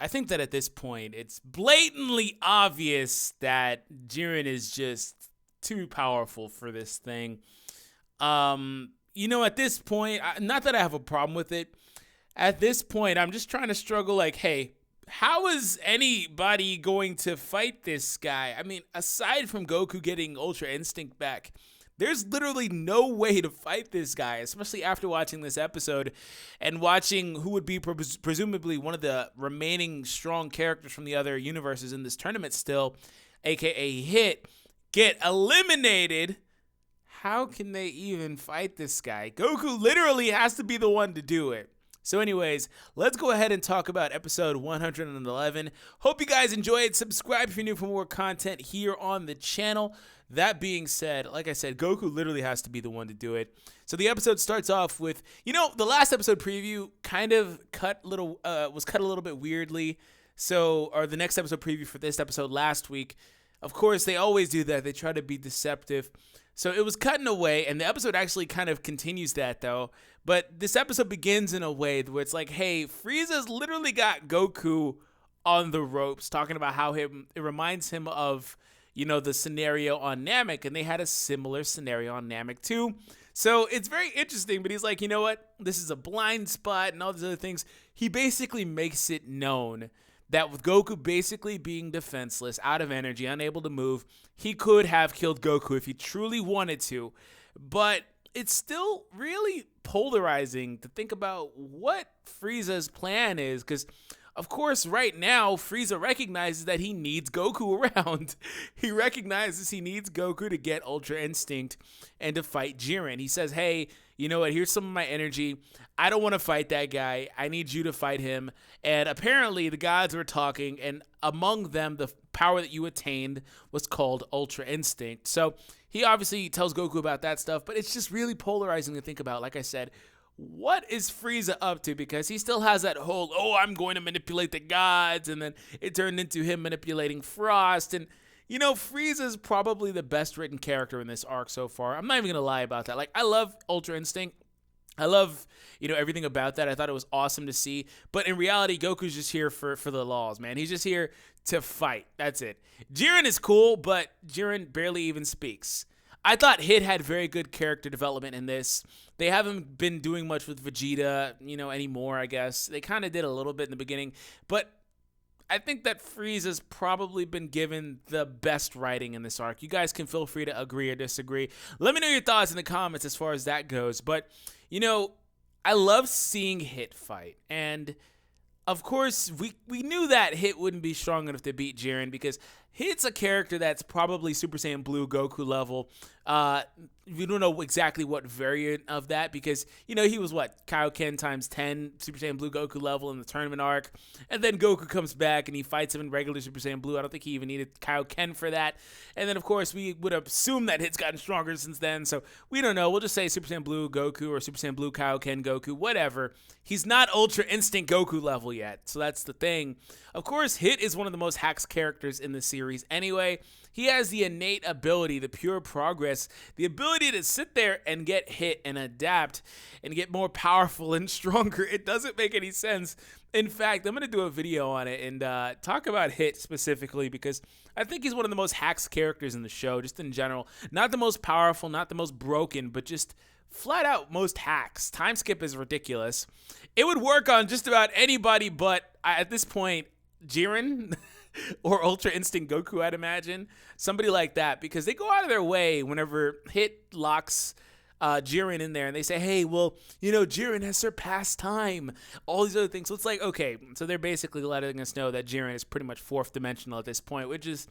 I think that at this point, it's blatantly obvious that Jiren is just too powerful for this thing. At this point, not that I have a problem with it. At this point, I'm just trying to struggle like, hey, how is anybody going to fight this guy? I mean, aside from Goku getting Ultra Instinct back, there's literally no way to fight this guy, especially after watching this episode and watching who would be presumably one of the remaining strong characters from the other universes in this tournament still, aka Hit, get eliminated. How can they even fight this guy? Goku literally has to be the one to do it. So anyways, let's go ahead and talk about episode 111. Hope you guys enjoy it. Subscribe if you're new for more content here on the channel. That being said, like I said, Goku literally has to be the one to do it. So the episode starts off with, the last episode preview kind of was cut a little bit weirdly. Or the next episode preview for this episode last week. Of course, they always do that. They try to be deceptive. So it was cut in a way, and the episode actually kind of continues that, though. But this episode begins in a way where it's like, hey, Frieza's literally got Goku on the ropes, talking about how it reminds him of, the scenario on Namek, and they had a similar scenario on Namek, too. So it's very interesting, but he's like, you know what? This is a blind spot and all these other things. He basically makes it known that with Goku basically being defenseless, out of energy, unable to move, he could have killed Goku if he truly wanted to. But it's still really polarizing to think about what Frieza's plan is, because, of course, right now, Frieza recognizes that he needs Goku around. He recognizes he needs Goku to get Ultra Instinct and to fight Jiren. He says, hey, you know what, here's some of my energy. I don't want to fight that guy. I need you to fight him. And apparently the gods were talking, and among them, the power that you attained was called Ultra Instinct. So he obviously tells Goku about that stuff, but it's just really polarizing to think about. Like I said, what is Frieza up to? Because he still has that whole, I'm going to manipulate the gods, and then it turned into him manipulating Frost. And, Frieza's probably the best written character in this arc so far. I'm not even going to lie about that. Like, I love Ultra Instinct. I love, everything about that. I thought it was awesome to see. But in reality, Goku's just here for the laws, man. He's just here to fight. That's it. Jiren is cool, but Jiren barely even speaks. I thought Hit had very good character development in this. They haven't been doing much with Vegeta, anymore, I guess. They kind of did a little bit in the beginning. But I think that Frieza's probably been given the best writing in this arc. You guys can feel free to agree or disagree. Let me know your thoughts in the comments as far as that goes. But, I love seeing Hit fight. And, of course, we knew that Hit wouldn't be strong enough to beat Jiren because Hit's a character that's probably Super Saiyan Blue Goku level. We don't know exactly what variant of that because, he was Kaioken times 10 Super Saiyan Blue Goku level in the tournament arc. And then Goku comes back and he fights him in regular Super Saiyan Blue. I don't think he even needed Kaioken for that. And then, of course, we would assume that Hit's gotten stronger since then. So we don't know. We'll just say Super Saiyan Blue Goku or Super Saiyan Blue Kaioken Goku, whatever. He's not Ultra Instinct Goku level yet. So that's the thing. Of course, Hit is one of the most hacks characters in the series anyway. He has the innate ability, the pure progress, the ability to sit there and get hit and adapt and get more powerful and stronger. It doesn't make any sense. In fact, I'm going to do a video on it and talk about Hit specifically because I think he's one of the most hacks characters in the show, just in general. Not the most powerful, not the most broken, but just flat out most hacks. Time skip is ridiculous. It would work on just about anybody, but at this point, Jiren or Ultra Instinct Goku, I'd imagine. Somebody like that, because they go out of their way whenever Hit locks Jiren in there and they say, hey, well, Jiren has surpassed time. All these other things. So it's like, okay, so they're basically letting us know that Jiren is pretty much fourth dimensional at this point, which is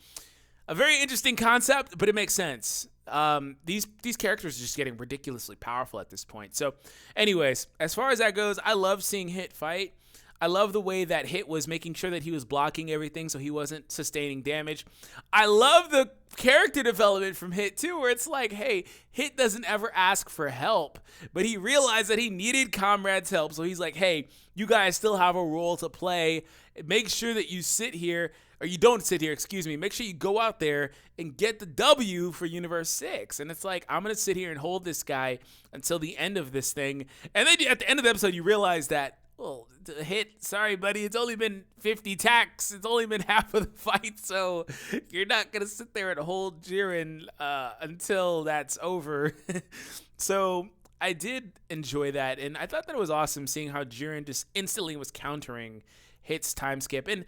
a very interesting concept, but it makes sense. These characters are just getting ridiculously powerful at this point. So anyways, as far as that goes, I love seeing Hit fight. I love the way that Hit was making sure that he was blocking everything so he wasn't sustaining damage. I love the character development from Hit too, where it's like, hey, Hit doesn't ever ask for help, but he realized that he needed comrades' help. So he's like, hey, you guys still have a role to play. Make sure that you sit here, or you don't sit here, excuse me. Make sure you go out there and get the W for Universe 6. And it's like, I'm going to sit here and hold this guy until the end of this thing. And then at the end of the episode, you realize that, Well, Hit, sorry, buddy. It's only been 50 tacks. It's only been half of the fight, so you're not going to sit there and hold Jiren until that's over. So I did enjoy that, and I thought that it was awesome seeing how Jiren just instantly was countering Hit's time skip. And,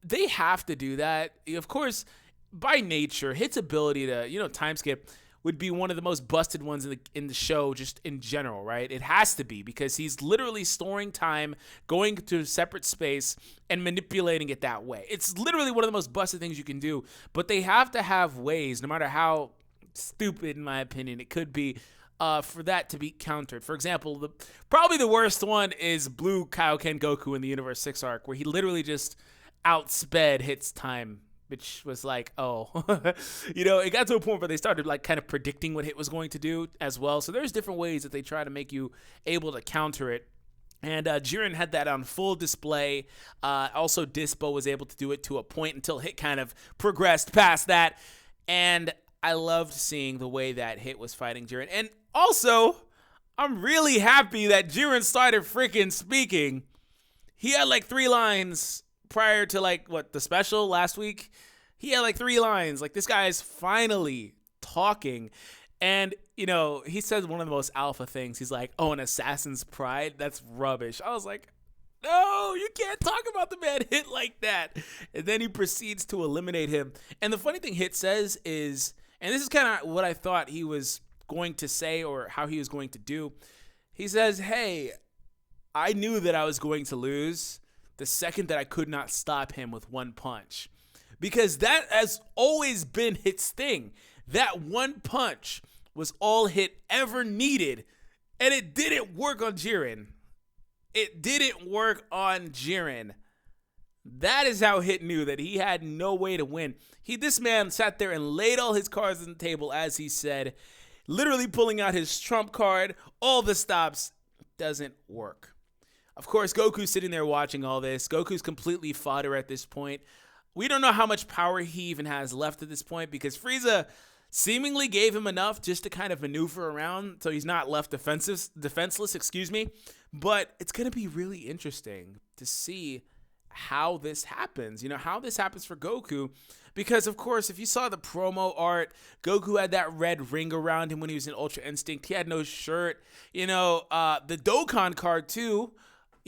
they have to do that. Of course, by nature, Hit's ability to, time skip would be one of the most busted ones in the show just in general, right? It has to be because he's literally storing time, going to a separate space, and manipulating it that way. It's literally one of the most busted things you can do, but they have to have ways, no matter how stupid, in my opinion, it could be, for that to be countered. For example, probably the worst one is Blue Kaioken Goku in the Universe 6 arc, where he literally just outsped Hit's time, which was like, oh, it got to a point where they started like kind of predicting what Hit was going to do as well. So there's different ways that they try to make you able to counter it. And Jiren had that on full display. Also, Dispo was able to do it to a point until Hit kind of progressed past that. And I loved seeing the way that Hit was fighting Jiren. And also, I'm really happy that Jiren started freaking speaking. He had like 3 lines prior to the special last week. He had like 3 lines. Like, this guy is finally talking. And, he says one of the most alpha things. He's like, oh, an assassin's pride? That's rubbish. I was like, no, you can't talk about the man Hit like that. And then he proceeds to eliminate him. And the funny thing Hit says is, and this is kind of what I thought he was going to say or how he was going to do. He says, hey, I knew that I was going to lose the second that I could not stop him with one punch. Because that has always been Hit's thing. That one punch was all Hit ever needed. And it didn't work on Jiren. It didn't work on Jiren. That is how Hit knew that he had no way to win. This man sat there and laid all his cards on the table, as he said, literally pulling out his trump card. All the stops. Doesn't work. Of course, Goku's sitting there watching all this. Goku's completely fodder at this point. We don't know how much power he even has left at this point because Frieza seemingly gave him enough just to kind of maneuver around so he's not left defenseless, But it's going to be really interesting to see how this happens, how this happens for Goku. Because, of course, if you saw the promo art, Goku had that red ring around him when he was in Ultra Instinct. He had no shirt. The Dokkan card, too.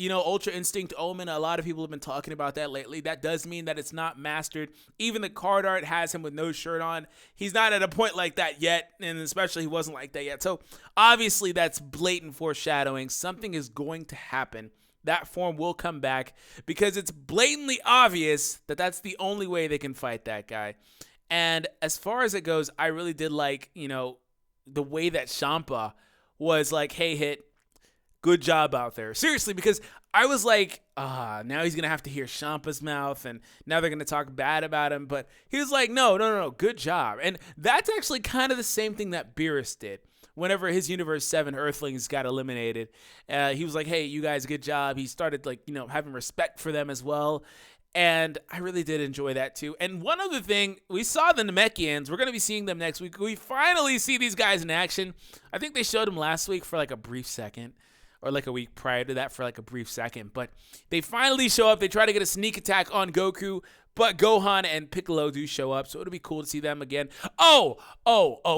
Ultra Instinct Omen, a lot of people have been talking about that lately. That does mean that it's not mastered. Even the card art has him with no shirt on. He's not at a point like that yet, and especially he wasn't like that yet. So, obviously, that's blatant foreshadowing. Something is going to happen. That form will come back because it's blatantly obvious that that's the only way they can fight that guy. And as far as it goes, I really did like, the way that Champa was like, hey, Hit, good job out there. Seriously, because I was like, now he's going to have to hear Champa's mouth, and now they're going to talk bad about him. But he was like, no, good job. And that's actually kind of the same thing that Beerus did. Whenever his Universe 7 Earthlings got eliminated, he was like, hey, you guys, good job. He started, having respect for them as well. And I really did enjoy that, too. And one other thing, we saw the Namekians. We're going to be seeing them next week. We finally see these guys in action. I think they showed them last week for, a brief second. Or a week prior to that for a brief second. But they finally show up. They try to get a sneak attack on Goku. But Gohan and Piccolo do show up. So it'll be cool to see them again. Oh.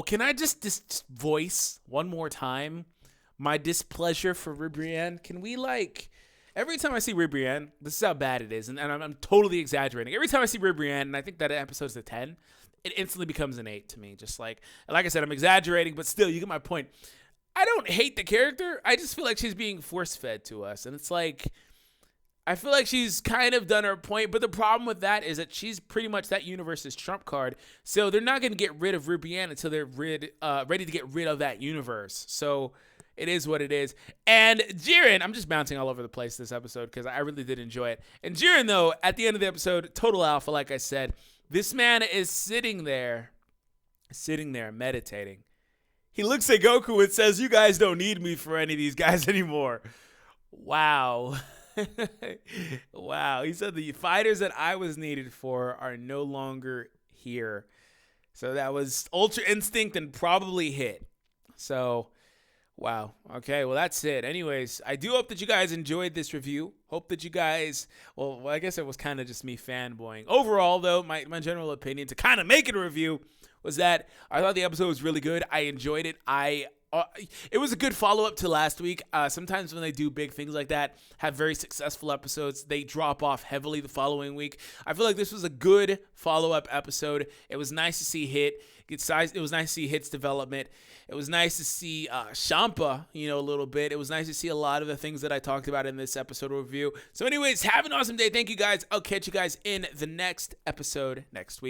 Can I just voice one more time my displeasure for Ribrianne? Can we every time I see Ribrianne, this is how bad it is. And I'm totally exaggerating. Every time I see Ribrianne, and I think that episode's a 10, it instantly becomes an 8 to me. Just like I said, I'm exaggerating. But still, you get my point. I don't hate the character. I just feel like she's being force-fed to us. And it's I feel like she's kind of done her point. But the problem with that is that she's pretty much that universe's trump card. So they're not going to get rid of Ribrianne until they're ready to get rid of that universe. So it is what it is. And Jiren, I'm just bouncing all over the place this episode because I really did enjoy it. And Jiren, though, at the end of the episode, total alpha, like I said. This man is sitting there meditating. He looks at Goku and says, you guys don't need me for any of these guys anymore. Wow. Wow. He said the fighters that I was needed for are no longer here. So that was Ultra Instinct and probably Hit. So Wow. Okay. Well, that's it. Anyways, I do hope that you guys enjoyed this review. Hope that you guys, well, I guess it was kind of just me fanboying. Overall, though, my general opinion to kind of make it a review was that I thought the episode was really good. I enjoyed it. It was a good follow-up to last week. Sometimes when they do big things like that, have very successful episodes, they drop off heavily the following week. I feel like this was a good follow-up episode. It was nice to see Hit get size. It was nice to see Hit's development. It was nice to see Champa, a little bit. It was nice to see a lot of the things that I talked about in this episode review. So anyways, have an awesome day. Thank you guys. I'll catch you guys in the next episode next week.